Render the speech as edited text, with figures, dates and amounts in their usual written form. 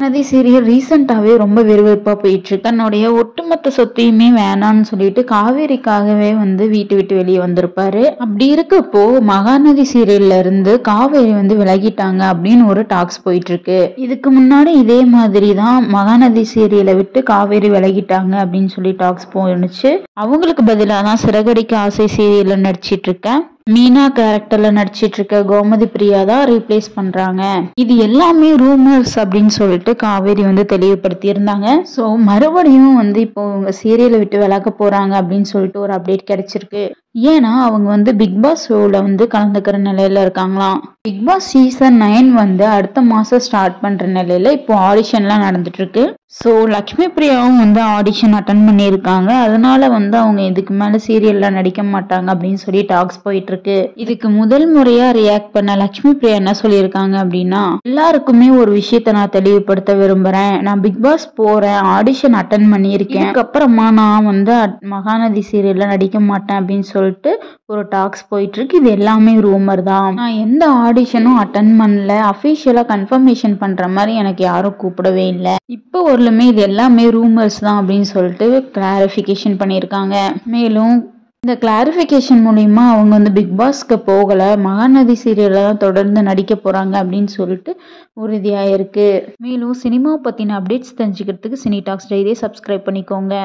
Mahanadi serial ரீசெண்டாவே ரொம்ப விறுவிறுப்பா போயிட்டு இருக்கு. தன்னுடைய ஒட்டுமொத்த சொத்தையுமே வேணாம்னு சொல்லிட்டு காவேரிக்காகவே வீட்டு விட்டு வெளியே வந்திருப்பாரு. அப்படி இருக்கப்போ மகாநதி சீரியல்ல இருந்து காவேரி விலகிட்டாங்க அப்படின்னு ஒரு டாக்ஸ் போயிட்டு இருக்கு. இதுக்கு முன்னாடி இதே மாதிரி தான் மகாநதி சீரியலை விட்டு காவேரி விலகிட்டாங்க அப்படின்னு சொல்லி டாக்ஸ் போனுச்சு. அவங்களுக்கு பதிலாக தான் சிறகடிக்க ஆசை சீரியல்ல நடிச்சிட்டு இருக்கேன் மீனா கேரக்டர்ல நடிச்சிட்டு இருக்க கோமதி பிரியா தான் ரீப்ளேஸ் பண்றாங்க. இது எல்லாமே ரூமர்ஸ் அப்படின்னு சொல்லிட்டு காவேரி தெளிவுபடுத்தி இருந்தாங்க. ஸோ மறுபடியும் இப்போ இவங்க சீரியலை விட்டு விலக போறாங்க அப்படின்னு சொல்லிட்டு ஒரு அப்டேட் கிடைச்சிருக்கு. ஏன்னா அவங்க பிக் பாஸ் ஷோல கலந்துக்கிற நிலையில இருக்காங்களாம். பிக் பாஸ் சீசன் 9 அடுத்த மாசம் ஸ்டார்ட் பண்ற நிலையில இப்போ ஆடிஷன்லாம் நடந்துட்டு இருக்கு. ஸோ லக்ஷ்மி பிரியாவும் ஆடிஷன் அட்டன் பண்ணியிருக்காங்க. அதனால அவங்க இதுக்கு மேல சீரியல்ல நடிக்க மாட்டாங்க அப்படின்னு சொல்லி டாக்ஸ் போயிட்டு இருக்கு. இதுக்கு முதல் முறையா ரியாக்ட் பண்ண லக்ஷ்மி பிரியா என்ன சொல்லியிருக்காங்க அப்படின்னா, எல்லாருக்குமே ஒரு விஷயத்த நான் தெளிவுபடுத்த விரும்புறேன். நான் பிக் பாஸ் போறேன், ஆடிஷன் அட்டன் பண்ணியிருக்கேன். அதுக்கப்புறமா நான் மகாநதி சீரியல்ல நடிக்க மாட்டேன் அப்படின்னு சொல்லிட்டு ஒரு டாக்ஸ் போயிட்டு இருக்கு. இது எல்லாமே ரூமர் தான். நான் எந்த ஆடிஷனும் அட்டன் பண்ணல. அபிஷியலா கன்ஃபர்மேஷன் பண்ற மாதிரி எனக்கு யாரும் கூப்பிடவே இல்லை. இப்போ ஒருலுமே இது எல்லாமே ரூமர்ஸ் தான் அப்படின்னு சொல்லிட்டு கிளாரிஃபிகேஷன் பண்ணியிருக்காங்க. மேலும் இந்த கிளாரிஃபிகேஷன் மூலியமா அவங்க பிக் பாஸ்க்கு போகல, மகாநதி சீரியல்ல தான் தொடர்ந்து நடிக்க போறாங்க அப்படின்னு சொல்லிட்டு உறுதியாயிருக்கு. மேலும் சினிமா பத்தின அப்டேட்ஸ் தெரிஞ்சுக்கிறதுக்கு சினி டாக்ஸ் டைரியை சப்ஸ்கிரைப் பண்ணிக்கோங்க.